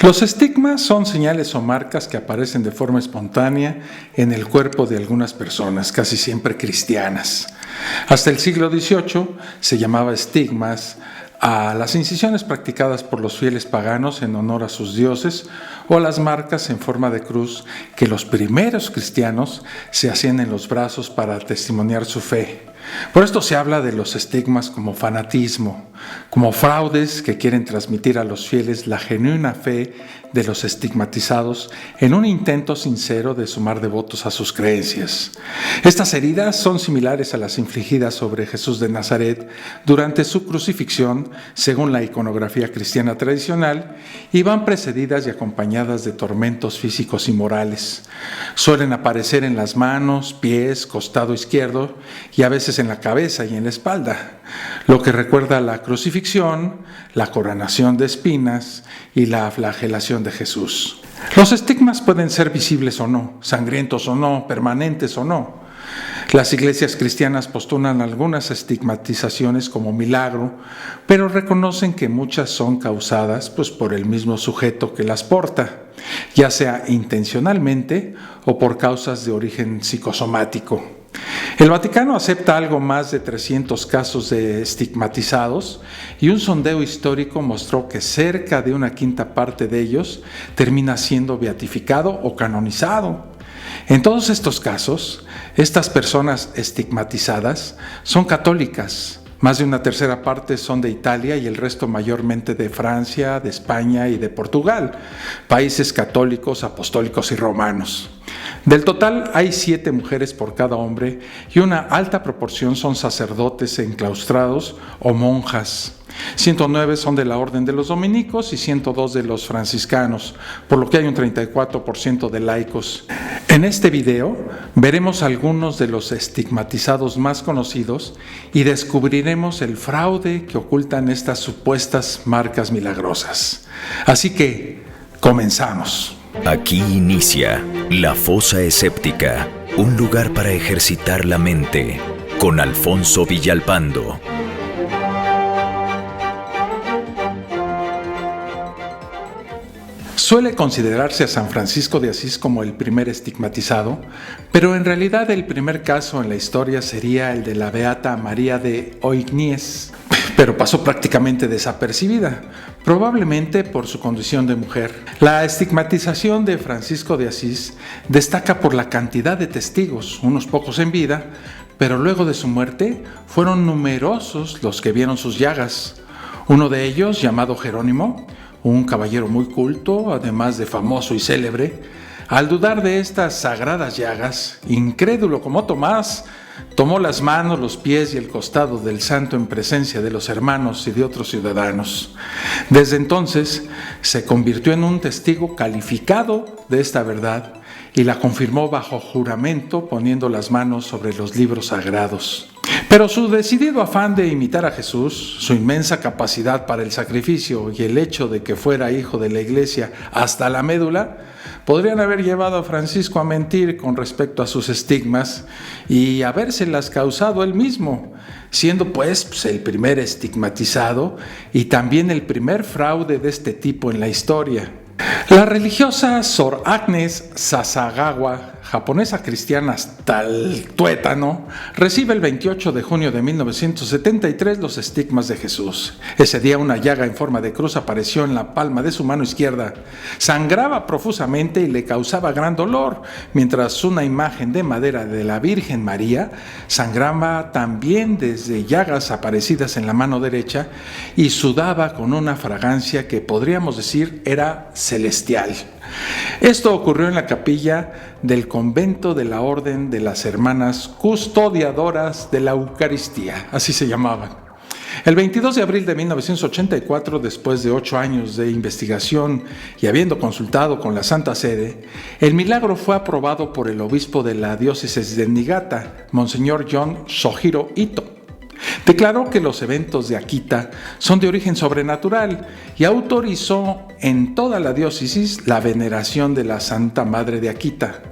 Los estigmas son señales o marcas que aparecen de forma espontánea en el cuerpo de algunas personas, casi siempre cristianas. Hasta el siglo XVIII se llamaba estigmas a las incisiones practicadas por los fieles paganos en honor a sus dioses o a las marcas en forma de cruz que los primeros cristianos se hacían en los brazos para testimoniar su fe. Por esto se habla de los estigmas como fanatismo, como fraudes que quieren transmitir a los fieles la genuina fe de los estigmatizados en un intento sincero de sumar devotos a sus creencias. Estas heridas son similares a las infligidas sobre Jesús de Nazaret durante su crucifixión, según la iconografía cristiana tradicional, y van precedidas y acompañadas de tormentos físicos y morales. Suelen aparecer en las manos, pies, costado izquierdo y a veces en la cabeza y en la espalda, lo que recuerda la crucifixión, la coronación de espinas y la flagelación de Jesús. Los estigmas pueden ser visibles o no, sangrientos o no, permanentes o no. Las iglesias cristianas postulan algunas estigmatizaciones como milagro, pero reconocen que muchas son causadas por el mismo sujeto que las porta, ya sea intencionalmente o por causas de origen psicosomático. El Vaticano acepta algo más de 300 casos de estigmatizados y un sondeo histórico mostró que cerca de una quinta parte de ellos termina siendo beatificado o canonizado. En todos estos casos, estas personas estigmatizadas son católicas. Más de una tercera parte son de Italia y el resto mayormente de Francia, de España y de Portugal, países católicos, apostólicos y romanos. Del total hay 7 mujeres por cada hombre y una alta proporción son sacerdotes enclaustrados o monjas. 109 son de la orden de los dominicos y 102 de los franciscanos, por lo que hay un 34% de laicos. En este video veremos algunos de los estigmatizados más conocidos y descubriremos el fraude que ocultan estas supuestas marcas milagrosas. Así que, comenzamos. Aquí inicia La Fosa Escéptica, un lugar para ejercitar la mente, con Alfonso Villalpando. Suele considerarse a San Francisco de Asís como el primer estigmatizado, pero en realidad el primer caso en la historia sería el de la beata María de Oignies, pero pasó prácticamente desapercibida, probablemente por su condición de mujer. La estigmatización de Francisco de Asís destaca por la cantidad de testigos, unos pocos en vida, pero luego de su muerte fueron numerosos los que vieron sus llagas. Uno de ellos, llamado Jerónimo, un caballero muy culto, además de famoso y célebre, al dudar de estas sagradas llagas, incrédulo como Tomás, tomó las manos, los pies y el costado del santo en presencia de los hermanos y de otros ciudadanos. Desde entonces se convirtió en un testigo calificado de esta verdad y la confirmó bajo juramento poniendo las manos sobre los libros sagrados. Pero su decidido afán de imitar a Jesús, su inmensa capacidad para el sacrificio y el hecho de que fuera hijo de la Iglesia hasta la médula, podrían haber llevado a Francisco a mentir con respecto a sus estigmas y habérselas causado él mismo, siendo pues el primer estigmatizado y también el primer fraude de este tipo en la historia. La religiosa Sor Agnes Sasagawa, japonesa cristiana hasta el tuétano, recibe el 28 de junio de 1973 los estigmas de Jesús. Ese día una llaga en forma de cruz apareció en la palma de su mano izquierda. Sangraba profusamente y le causaba gran dolor, mientras una imagen de madera de la Virgen María sangraba también desde llagas aparecidas en la mano derecha y sudaba con una fragancia que podríamos decir era celestial. Esto ocurrió en la capilla del convento de la Orden de las Hermanas Custodiadoras de la Eucaristía, así se llamaban. El 22 de abril de 1984, después de 8 años de investigación y habiendo consultado con la Santa Sede, el milagro fue aprobado por el obispo de la diócesis de Niigata, Monseñor John Sohiro Ito. Declaró que los eventos de Akita son de origen sobrenatural y autorizó en toda la diócesis la veneración de la Santa Madre de Akita.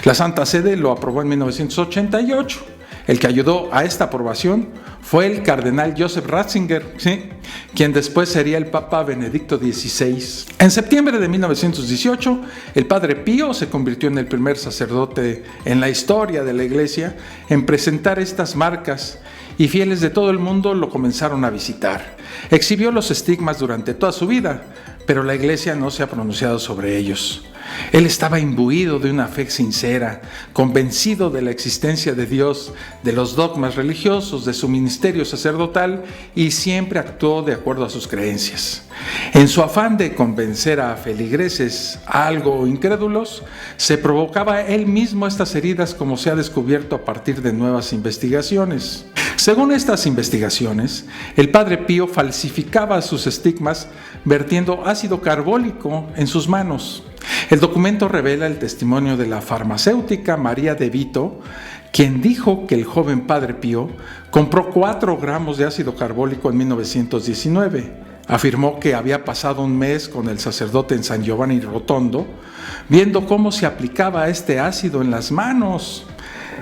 La Santa Sede lo aprobó en 1988 el que ayudó a esta aprobación fue el cardenal Joseph Ratzinger, ¿sí?, quien después sería el Papa Benedicto XVI. En septiembre de 1918, el Padre Pío se convirtió en el primer sacerdote en la historia de la Iglesia en presentar estas marcas, y fieles de todo el mundo lo comenzaron a visitar. Exhibió los estigmas durante toda su vida, pero la Iglesia no se ha pronunciado sobre ellos. Él estaba imbuido de una fe sincera, convencido de la existencia de Dios, de los dogmas religiosos, de su ministerio sacerdotal, y siempre actuó de acuerdo a sus creencias. En su afán de convencer a feligreses algo incrédulos, se provocaba él mismo estas heridas, como se ha descubierto a partir de nuevas investigaciones. Según estas investigaciones, el Padre Pío falsificaba sus estigmas vertiendo ácido carbólico en sus manos. El documento revela el testimonio de la farmacéutica María de Vito, quien dijo que el joven Padre Pío compró 4 gramos de ácido carbólico en 1919. Afirmó que había pasado un mes con el sacerdote en San Giovanni Rotondo, viendo cómo se aplicaba este ácido en las manos.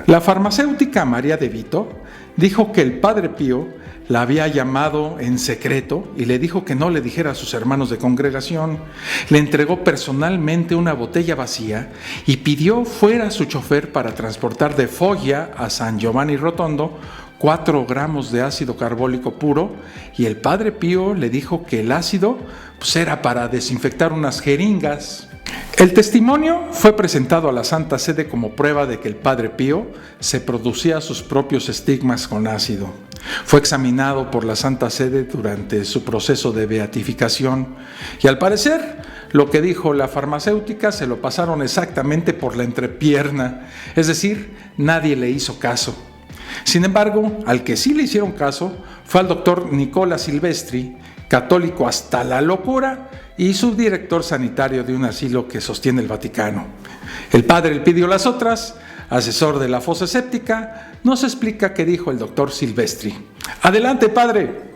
La farmacéutica María de Vito dijo que el Padre Pío la había llamado en secreto y le dijo que no le dijera a sus hermanos de congregación. Le entregó personalmente una botella vacía y pidió fuera a su chofer para transportar de Foggia a San Giovanni Rotondo 4 gramos de ácido carbólico puro, y el Padre Pío le dijo que el ácido era para desinfectar unas jeringas. El testimonio fue presentado a la Santa Sede como prueba de que el Padre Pío se producía sus propios estigmas con ácido. Fue examinado por la Santa Sede durante su proceso de beatificación y, al parecer, lo que dijo la farmacéutica se lo pasaron exactamente por la entrepierna, es decir, nadie le hizo caso. Sin embargo, al que sí le hicieron caso fue al doctor Nicola Silvestri, católico hasta la locura y subdirector sanitario de un asilo que sostiene el Vaticano. El padre Elpidio Las Otras, asesor de la fosa séptica, nos explica qué dijo el doctor Silvestri. Adelante, padre.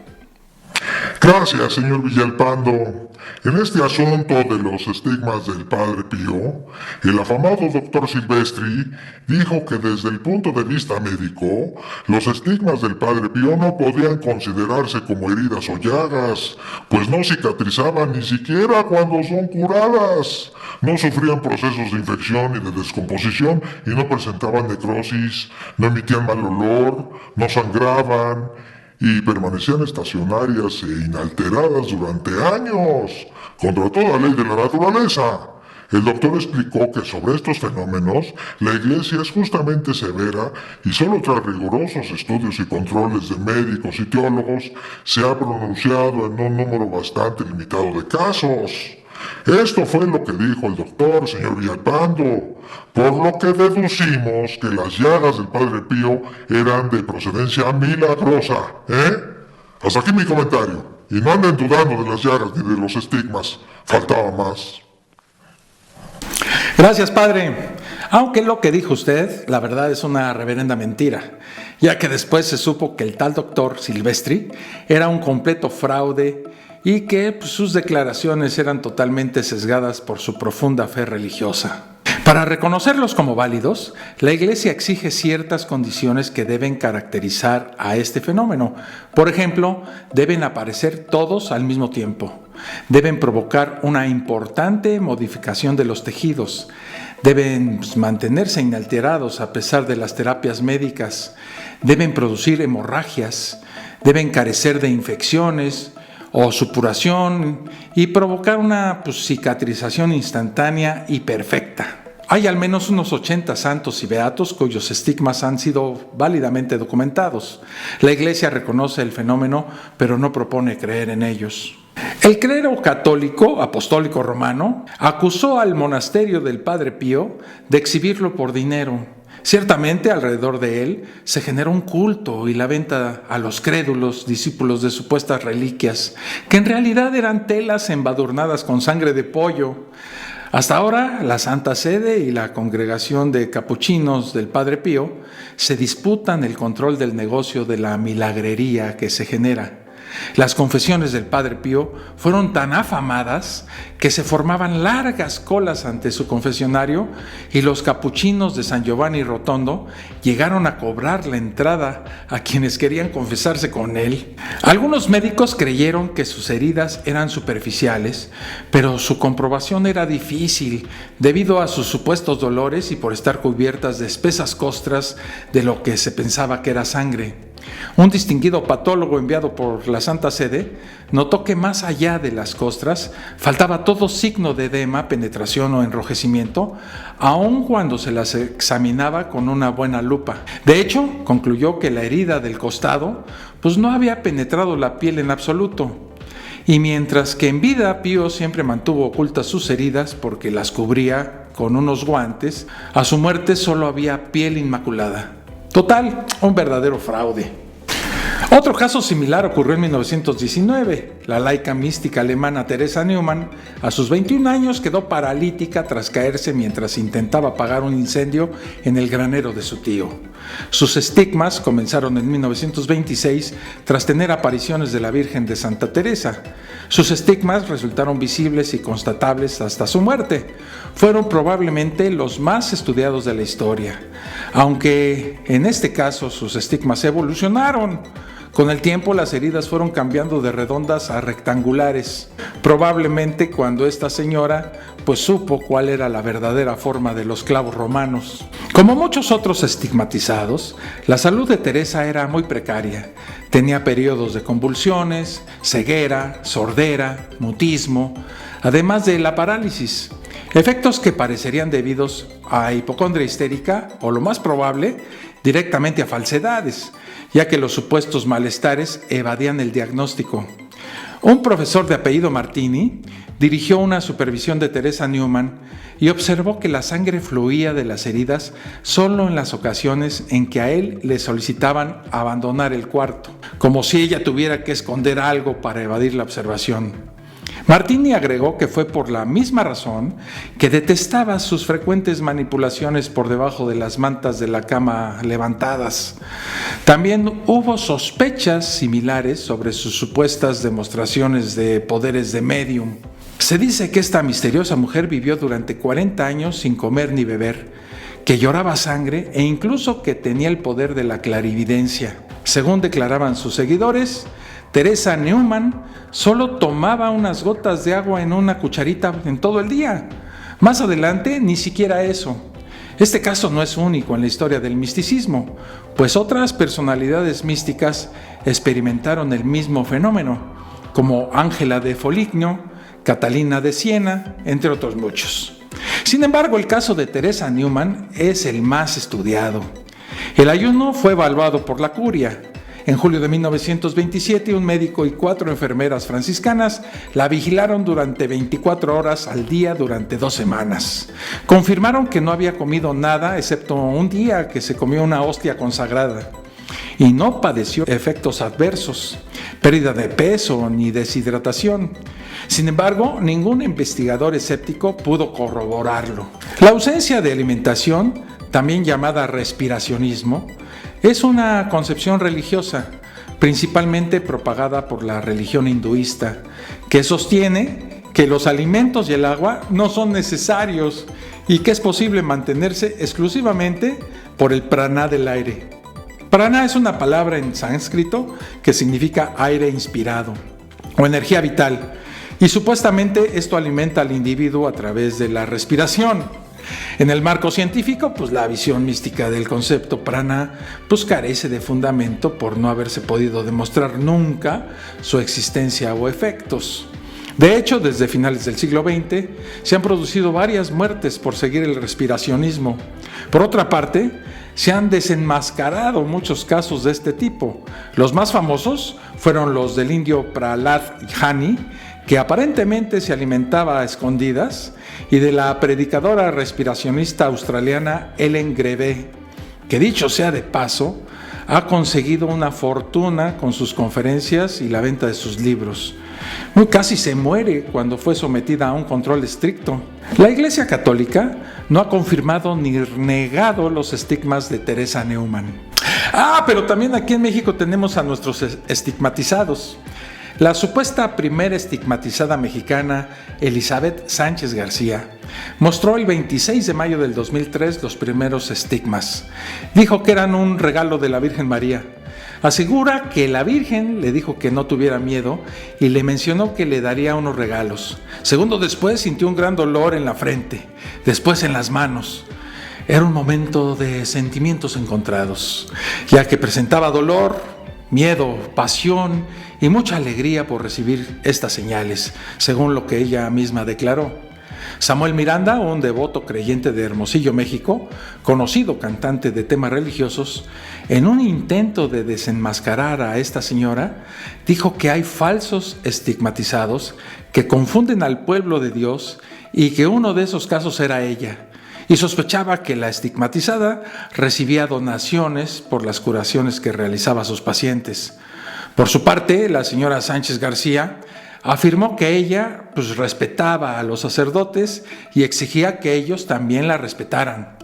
Gracias, señor Villalpando. En este asunto de los estigmas del Padre Pío, el afamado doctor Silvestri dijo que desde el punto de vista médico, los estigmas del Padre Pío no podían considerarse como heridas o llagas, pues no cicatrizaban ni siquiera cuando son curadas. No sufrían procesos de infección y de descomposición y no presentaban necrosis, no emitían mal olor, no sangraban y permanecían estacionarias e inalteradas durante años, contra toda ley de la naturaleza. El doctor explicó que sobre estos fenómenos la Iglesia es justamente severa y solo tras rigurosos estudios y controles de médicos y teólogos se ha pronunciado en un número bastante limitado de casos. Esto fue lo que dijo el doctor, señor Villalpando, por lo que deducimos que las llagas del Padre Pío eran de procedencia milagrosa, Hasta aquí mi comentario, y no anden dudando de las llagas ni de los estigmas, faltaba más. Gracias, padre. Aunque lo que dijo usted, la verdad, es una reverenda mentira, ya que después se supo que el tal doctor Silvestri era un completo fraude y que sus declaraciones eran totalmente sesgadas por su profunda fe religiosa. Para reconocerlos como válidos, la Iglesia exige ciertas condiciones que deben caracterizar a este fenómeno. Por ejemplo, deben aparecer todos al mismo tiempo. Deben provocar una importante modificación de los tejidos. Deben mantenerse inalterados a pesar de las terapias médicas. Deben producir hemorragias. Deben carecer de infecciones o supuración y provocar una cicatrización instantánea y perfecta. Hay al menos unos 80 santos y beatos cuyos estigmas han sido válidamente documentados. La Iglesia reconoce el fenómeno, pero no propone creer en ellos. El clero católico, apostólico romano, acusó al monasterio del Padre Pío de exhibirlo por dinero. Ciertamente, alrededor de él se generó un culto y la venta a los crédulos, discípulos de supuestas reliquias, que en realidad eran telas embadurnadas con sangre de pollo. Hasta ahora, la Santa Sede y la congregación de capuchinos del Padre Pío se disputan el control del negocio de la milagrería que se genera. Las confesiones del Padre Pío fueron tan afamadas que se formaban largas colas ante su confesionario y los capuchinos de San Giovanni Rotondo llegaron a cobrar la entrada a quienes querían confesarse con él. Algunos médicos creyeron que sus heridas eran superficiales, pero su comprobación era difícil debido a sus supuestos dolores y por estar cubiertas de espesas costras de lo que se pensaba que era sangre. Un distinguido patólogo enviado por la Santa Sede notó que más allá de las costras faltaba todo signo de edema, penetración o enrojecimiento, aun cuando se las examinaba con una buena lupa. De hecho, concluyó que la herida del costado no había penetrado la piel en absoluto. Y mientras que en vida Pío siempre mantuvo ocultas sus heridas porque las cubría con unos guantes, a su muerte solo había piel inmaculada. Total, un verdadero fraude. Otro caso similar ocurrió en 1919. La laica mística alemana Teresa Neumann, a sus 21 años, quedó paralítica tras caerse mientras intentaba apagar un incendio en el granero de su tío. Sus estigmas comenzaron en 1926 tras tener apariciones de la Virgen de Santa Teresa. Sus estigmas resultaron visibles y constatables hasta su muerte. Fueron probablemente los más estudiados de la historia, aunque en este caso sus estigmas evolucionaron. Con el tiempo las heridas fueron cambiando de redondas a rectangulares, probablemente cuando esta señora supo cuál era la verdadera forma de los clavos romanos. Como muchos otros estigmatizados, la salud de Teresa era muy precaria. Tenía periodos de convulsiones, ceguera, sordera, mutismo, además de la parálisis. Efectos que parecerían debidos a hipocondria histérica o, lo más probable, directamente a falsedades, ya que los supuestos malestares evadían el diagnóstico. Un profesor de apellido Martini dirigió una supervisión de Teresa Neumann y observó que la sangre fluía de las heridas solo en las ocasiones en que a él le solicitaban abandonar el cuarto, como si ella tuviera que esconder algo para evadir la observación. Martini agregó que fue por la misma razón que detestaba sus frecuentes manipulaciones por debajo de las mantas de la cama levantadas. También hubo sospechas similares sobre sus supuestas demostraciones de poderes de médium. Se dice que esta misteriosa mujer vivió durante 40 años sin comer ni beber, que lloraba sangre e incluso que tenía el poder de la clarividencia. Según declaraban sus seguidores, Teresa Neumann solo tomaba unas gotas de agua en una cucharita en todo el día. Más adelante, ni siquiera eso. Este caso no es único en la historia del misticismo, pues otras personalidades místicas experimentaron el mismo fenómeno, como Ángela de Foligno, Catalina de Siena, entre otros muchos. Sin embargo, el caso de Teresa Neumann es el más estudiado. El ayuno fue evaluado por la curia. En julio de 1927, un médico y 4 enfermeras franciscanas la vigilaron durante 24 horas al día durante 2 semanas. Confirmaron que no había comido nada excepto un día que se comió una hostia consagrada y no padeció efectos adversos, pérdida de peso ni deshidratación. Sin embargo, ningún investigador escéptico pudo corroborarlo. La ausencia de alimentación, también llamada respiracionismo, es una concepción religiosa, principalmente propagada por la religión hinduista, que sostiene que los alimentos y el agua no son necesarios y que es posible mantenerse exclusivamente por el prana del aire. Prana es una palabra en sánscrito que significa aire inspirado o energía vital, y supuestamente esto alimenta al individuo a través de la respiración. En el marco científico, la visión mística del concepto prana carece de fundamento por no haberse podido demostrar nunca su existencia o efectos. De hecho, desde finales del siglo XX se han producido varias muertes por seguir el respiracionismo. Por otra parte, se han desenmascarado muchos casos de este tipo. Los más famosos fueron los del indio Prahlad Jani, que aparentemente se alimentaba a escondidas, y de la predicadora respiracionista australiana Ellen Greve, que dicho sea de paso, ha conseguido una fortuna con sus conferencias y la venta de sus libros. Casi se muere cuando fue sometida a un control estricto. La Iglesia Católica no ha confirmado ni negado los estigmas de Teresa Neumann. Pero también aquí en México tenemos a nuestros estigmatizados. La supuesta primera estigmatizada mexicana, Elizabeth Sánchez García, mostró el 26 de mayo del 2003 los primeros estigmas. Dijo que eran un regalo de la Virgen María. Asegura que la Virgen le dijo que no tuviera miedo y le mencionó que le daría unos regalos. Segundo después sintió un gran dolor en la frente, después en las manos. Era un momento de sentimientos encontrados, ya que presentaba dolor, miedo, pasión y mucha alegría por recibir estas señales, según lo que ella misma declaró. Samuel Miranda, un devoto creyente de Hermosillo, México, conocido cantante de temas religiosos, en un intento de desenmascarar a esta señora, dijo que hay falsos estigmatizados que confunden al pueblo de Dios y que uno de esos casos era ella, y sospechaba que la estigmatizada recibía donaciones por las curaciones que realizaba a sus pacientes. Por su parte, la señora Sánchez García afirmó que ella respetaba a los sacerdotes y exigía que ellos también la respetaran.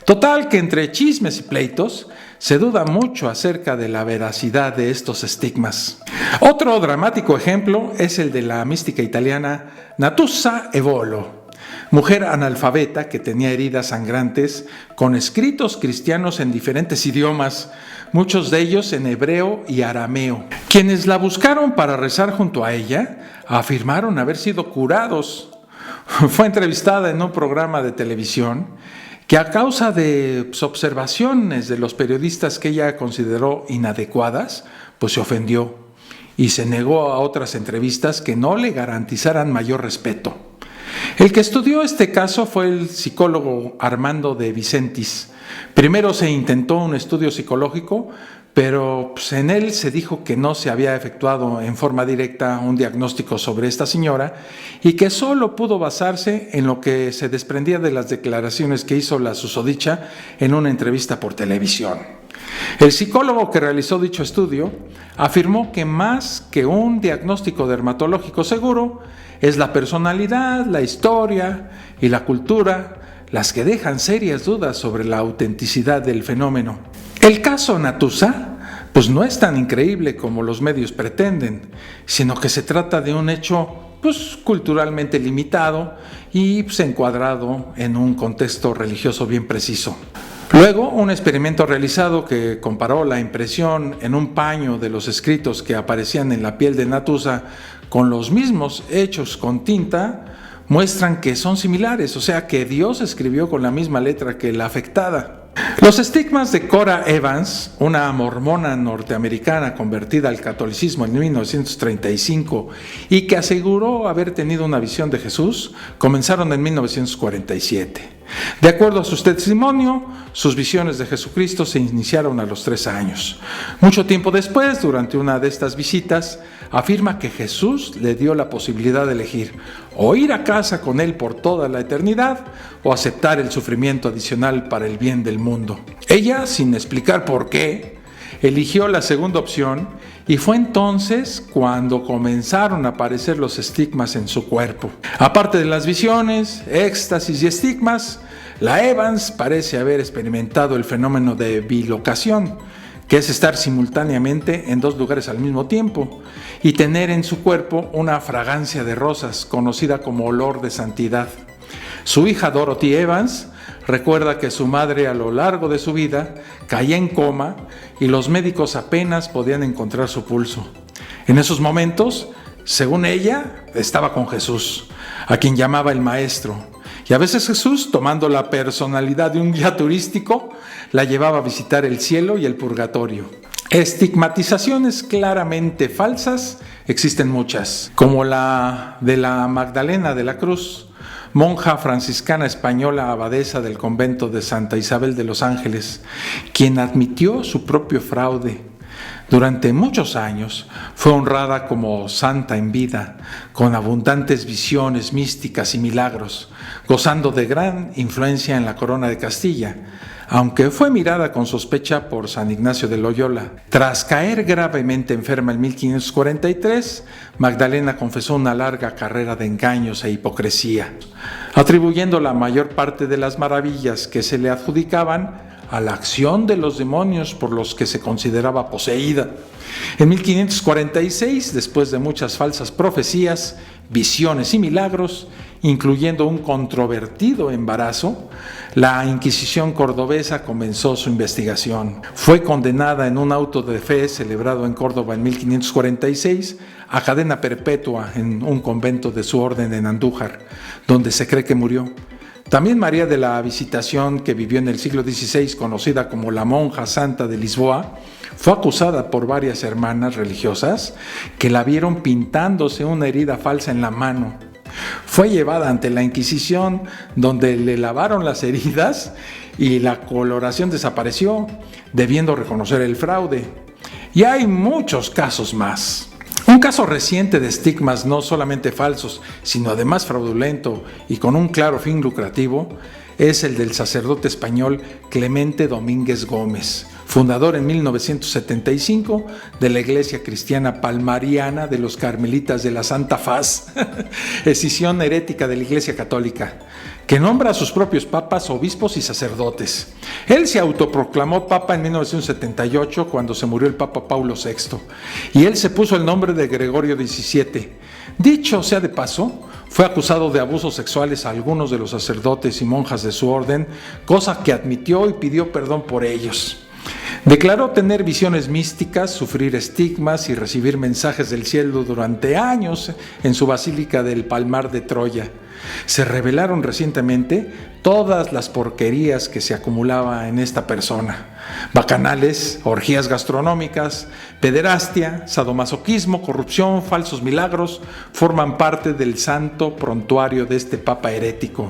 Total que entre chismes y pleitos se duda mucho acerca de la veracidad de estos estigmas. Otro dramático ejemplo es el de la mística italiana Natusa Evolo, mujer analfabeta que tenía heridas sangrantes con escritos cristianos en diferentes idiomas, muchos de ellos en hebreo y arameo. Quienes la buscaron para rezar junto a ella afirmaron haber sido curados. Fue entrevistada en un programa de televisión que a causa de observaciones de los periodistas que ella consideró inadecuadas, se ofendió y se negó a otras entrevistas que no le garantizaran mayor respeto. El que estudió este caso fue el psicólogo Armando de Vicentis. Primero se intentó un estudio psicológico, pero en él se dijo que no se había efectuado en forma directa un diagnóstico sobre esta señora y que solo pudo basarse en lo que se desprendía de las declaraciones que hizo la susodicha en una entrevista por televisión. El psicólogo que realizó dicho estudio afirmó que más que un diagnóstico dermatológico seguro, es la personalidad, la historia y la cultura las que dejan serias dudas sobre la autenticidad del fenómeno. El caso Natusa, no es tan increíble como los medios pretenden, sino que se trata de un hecho culturalmente limitado y encuadrado en un contexto religioso bien preciso. Luego, un experimento realizado que comparó la impresión en un paño de los escritos que aparecían en la piel de Natusa con los mismos hechos con tinta, muestran que son similares, o sea que Dios escribió con la misma letra que la afectada. Los estigmas de Cora Evans, una mormona norteamericana convertida al catolicismo en 1935 y que aseguró haber tenido una visión de Jesús, comenzaron en 1947. De acuerdo a su testimonio, sus visiones de Jesucristo se iniciaron a los 3 años. Mucho tiempo después, durante una de estas visitas, afirma que Jesús le dio la posibilidad de elegir o ir a casa con él por toda la eternidad o aceptar el sufrimiento adicional para el bien del mundo. Ella, sin explicar por qué, eligió la segunda opción y fue entonces cuando comenzaron a aparecer los estigmas en su cuerpo. Aparte de las visiones, éxtasis y estigmas, la Evans parece haber experimentado el fenómeno de bilocación, que es estar simultáneamente en 2 lugares al mismo tiempo y tener en su cuerpo una fragancia de rosas conocida como olor de santidad. Su hija Dorothy Evans recuerda que su madre a lo largo de su vida caía en coma y los médicos apenas podían encontrar su pulso. En esos momentos, según ella, estaba con Jesús, a quien llamaba el Maestro. Y a veces Jesús, tomando la personalidad de un guía turístico, la llevaba a visitar el cielo y el purgatorio. Estigmatizaciones claramente falsas existen muchas, como la de la Magdalena de la Cruz, monja franciscana española abadesa del convento de Santa Isabel de los Ángeles, quien admitió su propio fraude. Durante muchos años fue honrada como santa en vida, con abundantes visiones místicas y milagros, gozando de gran influencia en la corona de Castilla, aunque fue mirada con sospecha por San Ignacio de Loyola. Tras caer gravemente enferma en 1543, Magdalena confesó una larga carrera de engaños e hipocresía, atribuyendo la mayor parte de las maravillas que se le adjudicaban a la acción de los demonios por los que se consideraba poseída. En 1546, después de muchas falsas profecías, visiones y milagros, incluyendo un controvertido embarazo, la Inquisición cordobesa comenzó su investigación. Fue condenada en un auto de fe celebrado en Córdoba en 1546 a cadena perpetua en un convento de su orden en Andújar, donde se cree que murió. También María de la Visitación, que vivió en el siglo XVI, conocida como la monja santa de Lisboa, fue acusada por varias hermanas religiosas que la vieron pintándose una herida falsa en la mano. Fue llevada ante la Inquisición, donde le lavaron las heridas y la coloración desapareció, debiendo reconocer el fraude. Y hay muchos casos más. Un caso reciente de estigmas no solamente falsos, sino además fraudulento y con un claro fin lucrativo, es el del sacerdote español Clemente Domínguez Gómez, fundador en 1975 de la Iglesia Cristiana Palmariana de los Carmelitas de la Santa Faz, escisión herética de la Iglesia Católica, que nombra a sus propios papas, obispos y sacerdotes. Él se autoproclamó papa en 1978 cuando se murió el Papa Paulo VI, y él se puso el nombre de Gregorio XVII. Dicho sea de paso, fue acusado de abusos sexuales a algunos de los sacerdotes y monjas de su orden, cosa que admitió y pidió perdón por ellos. Declaró tener visiones místicas, sufrir estigmas y recibir mensajes del cielo durante años en su basílica del Palmar de Troya. Se revelaron recientemente todas las porquerías que se acumulaba en esta persona: bacanales, orgías gastronómicas, pederastia, sadomasoquismo, corrupción, falsos milagros, forman parte del santo prontuario de este papa herético.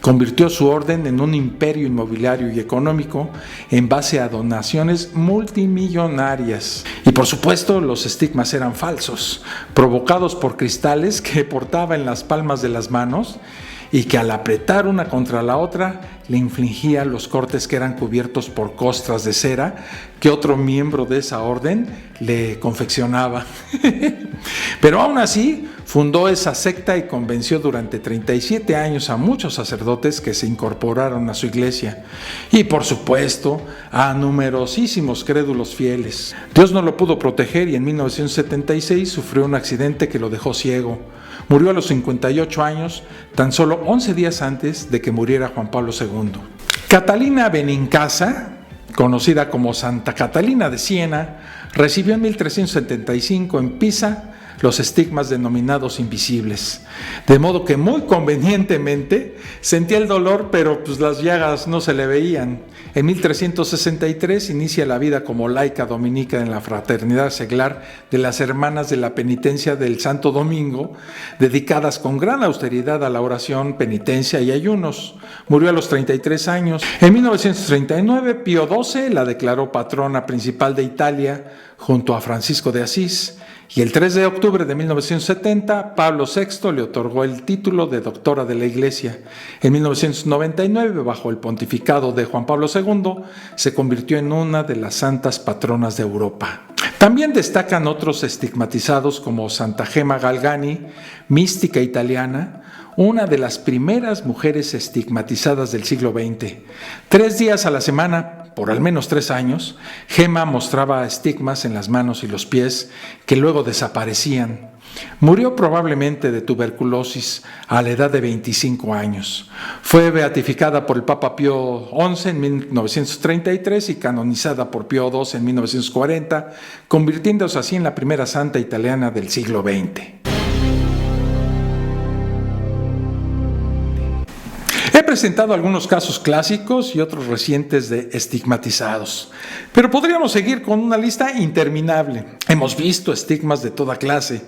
Convirtió su orden en un imperio inmobiliario y económico en base a donaciones multimillonarias. Y por supuesto, los estigmas eran falsos, provocados por cristales que portaba en las palmas de las manos y que al apretar una contra la otra le infligía los cortes que eran cubiertos por costras de cera que otro miembro de esa orden le confeccionaba. Pero aún así, fundó esa secta y convenció durante 37 años a muchos sacerdotes que se incorporaron a su iglesia y, por supuesto, a numerosísimos crédulos fieles. Dios no lo pudo proteger y en 1976 sufrió un accidente que lo dejó ciego. Murió a los 58 años, tan solo 11 días antes de que muriera Juan Pablo II. Catalina Benincasa, conocida como Santa Catalina de Siena, recibió en 1375 en Pisa los estigmas denominados invisibles, de modo que muy convenientemente sentía el dolor, pero las llagas no se le veían. En 1363 inicia la vida como laica dominica en la Fraternidad Seglar de las Hermanas de la Penitencia del Santo Domingo, dedicadas con gran austeridad a la oración, penitencia y ayunos. Murió a los 33 años. En 1939, Pío XII la declaró patrona principal de Italia junto a Francisco de Asís. Y el 3 de octubre de 1970, Pablo VI le otorgó el título de doctora de la Iglesia. En 1999, bajo el pontificado de Juan Pablo II, se convirtió en una de las santas patronas de Europa. También destacan otros estigmatizados como Santa Gemma Galgani, mística italiana, una de las primeras mujeres estigmatizadas del siglo XX. 3 días a la semana, por al menos 3 años, Gemma mostraba estigmas en las manos y los pies que luego desaparecían. Murió probablemente de tuberculosis a la edad de 25 años. Fue beatificada por el Papa Pío XI en 1933 y canonizada por Pío II en 1940, convirtiéndose así en la primera santa italiana del siglo XX. He presentado algunos casos clásicos y otros recientes de estigmatizados, pero podríamos seguir con una lista interminable. Hemos visto estigmas de toda clase,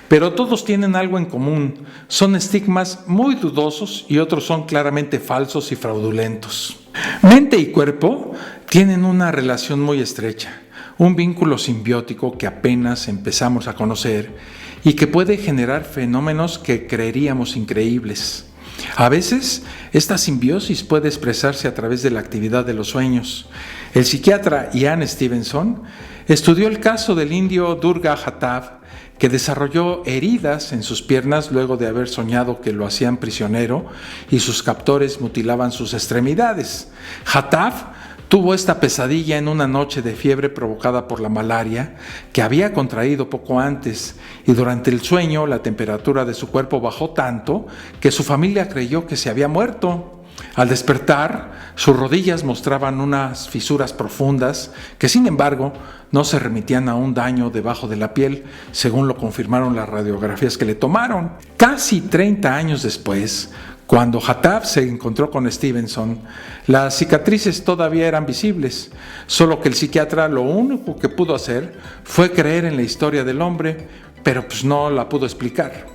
pero todos tienen algo en común. Son estigmas muy dudosos y otros son claramente falsos y fraudulentos. Mente y cuerpo tienen una relación muy estrecha, un vínculo simbiótico que apenas empezamos a conocer y que puede generar fenómenos que creeríamos increíbles. A veces, esta simbiosis puede expresarse a través de la actividad de los sueños. El psiquiatra Ian Stevenson estudió el caso del indio Durga Jatav, que desarrolló heridas en sus piernas luego de haber soñado que lo hacían prisionero y sus captores mutilaban sus extremidades. Jatav tuvo esta pesadilla en una noche de fiebre provocada por la malaria que había contraído poco antes, y durante el sueño la temperatura de su cuerpo bajó tanto que su familia creyó que se había muerto. Al despertar, sus rodillas mostraban unas fisuras profundas que, sin embargo, no se remitían a un daño debajo de la piel, según lo confirmaron las radiografías que le tomaron. Casi 30 años después, cuando Hatab se encontró con Stevenson, las cicatrices todavía eran visibles, solo que el psiquiatra lo único que pudo hacer fue creer en la historia del hombre, pero pues no la pudo explicar.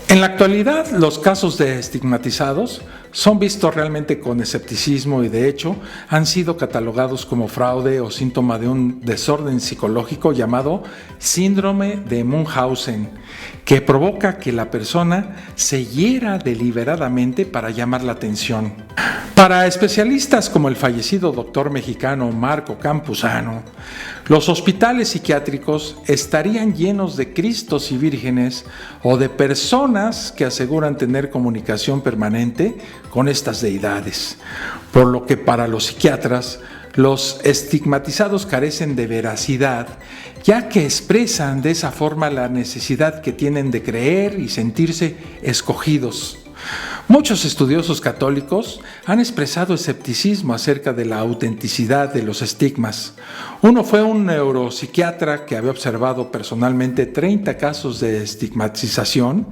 En la actualidad, los casos de estigmatizados son vistos realmente con escepticismo y de hecho han sido catalogados como fraude o síntoma de un desorden psicológico llamado síndrome de Munchausen, que provoca que la persona se hiera deliberadamente para llamar la atención. Para especialistas como el fallecido doctor mexicano Marco Campuzano, los hospitales psiquiátricos estarían llenos de cristos y vírgenes o de personas que aseguran tener comunicación permanente con estas deidades, por lo que para los psiquiatras los estigmatizados carecen de veracidad, ya que expresan de esa forma la necesidad que tienen de creer y sentirse escogidos. Muchos estudiosos católicos han expresado escepticismo acerca de la autenticidad de los estigmas. Uno fue un neuropsiquiatra que había observado personalmente 30 casos de estigmatización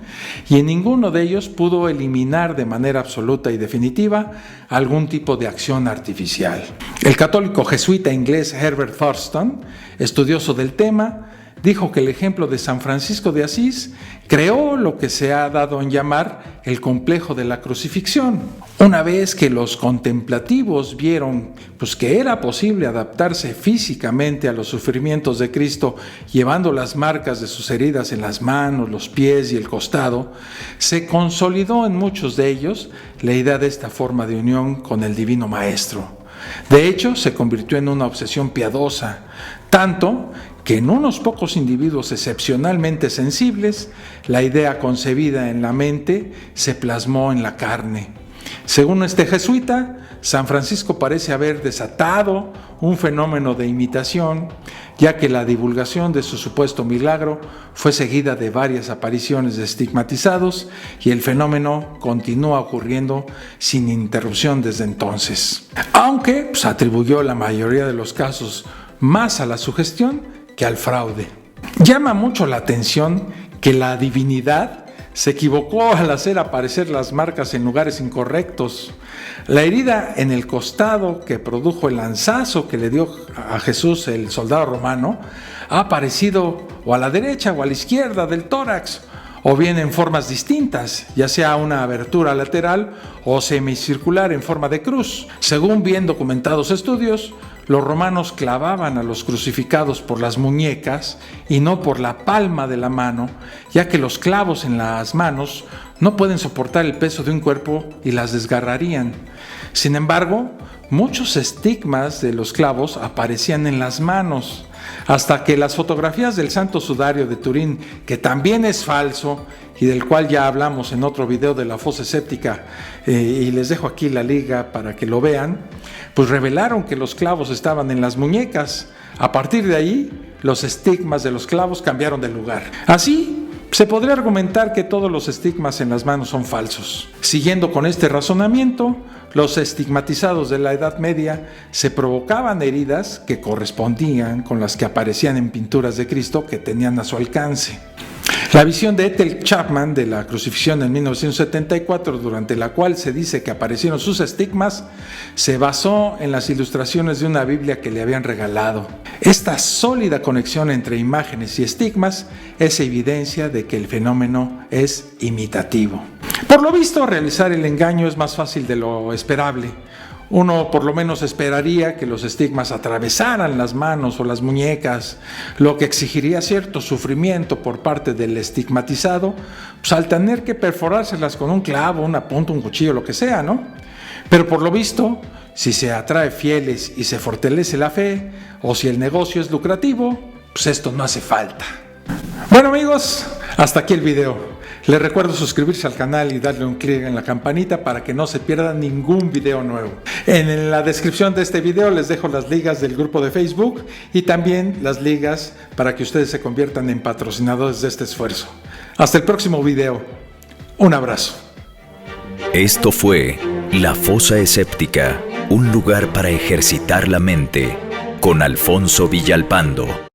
y en ninguno de ellos pudo eliminar de manera absoluta y definitiva algún tipo de acción artificial. El católico jesuita inglés Herbert Thurston, estudioso del tema, dijo que el ejemplo de San Francisco de Asís creó lo que se ha dado en llamar el complejo de la crucifixión. Una vez que los contemplativos vieron que era posible adaptarse físicamente a los sufrimientos de Cristo llevando las marcas de sus heridas en las manos, los pies y el costado, se consolidó en muchos de ellos la idea de esta forma de unión con el Divino Maestro. De hecho, se convirtió en una obsesión piadosa, tanto que en unos pocos individuos excepcionalmente sensibles, la idea concebida en la mente se plasmó en la carne. Según este jesuita, San Francisco parece haber desatado un fenómeno de imitación, ya que la divulgación de su supuesto milagro fue seguida de varias apariciones de estigmatizados y el fenómeno continúa ocurriendo sin interrupción desde entonces. Aunque atribuyó la mayoría de los casos más a la sugestión que al fraude. Llama mucho la atención que la divinidad se equivocó al hacer aparecer las marcas en lugares incorrectos. La herida en el costado que produjo el lanzazo que le dio a Jesús el soldado romano ha aparecido o a la derecha o a la izquierda del tórax, o bien en formas distintas, ya sea una abertura lateral o semicircular en forma de cruz. Según bien documentados estudios, los romanos clavaban a los crucificados por las muñecas y no por la palma de la mano, ya que los clavos en las manos no pueden soportar el peso de un cuerpo y las desgarrarían. Sin embargo, muchos estigmas de los clavos aparecían en las manos, hasta que las fotografías del Santo Sudario de Turín, que también es falso y del cual ya hablamos en otro video de la fosa séptica, y les dejo aquí la liga para que lo vean, revelaron que los clavos estaban en las muñecas. A partir de ahí, los estigmas de los clavos cambiaron de lugar. Así, se podría argumentar que todos los estigmas en las manos son falsos. Siguiendo con este razonamiento, los estigmatizados de la Edad Media se provocaban heridas que correspondían con las que aparecían en pinturas de Cristo que tenían a su alcance. La visión de Ethel Chapman de la crucifixión en 1974, durante la cual se dice que aparecieron sus estigmas, se basó en las ilustraciones de una Biblia que le habían regalado. Esta sólida conexión entre imágenes y estigmas es evidencia de que el fenómeno es imitativo. Por lo visto, realizar el engaño es más fácil de lo esperable. Uno por lo menos esperaría que los estigmas atravesaran las manos o las muñecas, lo que exigiría cierto sufrimiento por parte del estigmatizado, al tener que perforárselas con un clavo, una punta, un cuchillo, lo que sea, ¿no? Pero por lo visto, si se atrae fieles y se fortalece la fe, o si el negocio es lucrativo, esto no hace falta. Bueno amigos, hasta aquí el video. Les recuerdo suscribirse al canal y darle un clic en la campanita para que no se pierda ningún video nuevo. En la descripción de este video les dejo las ligas del grupo de Facebook y también las ligas para que ustedes se conviertan en patrocinadores de este esfuerzo. Hasta el próximo video. Un abrazo. Esto fue La Fosa Escéptica, un lugar para ejercitar la mente, con Alfonso Villalpando.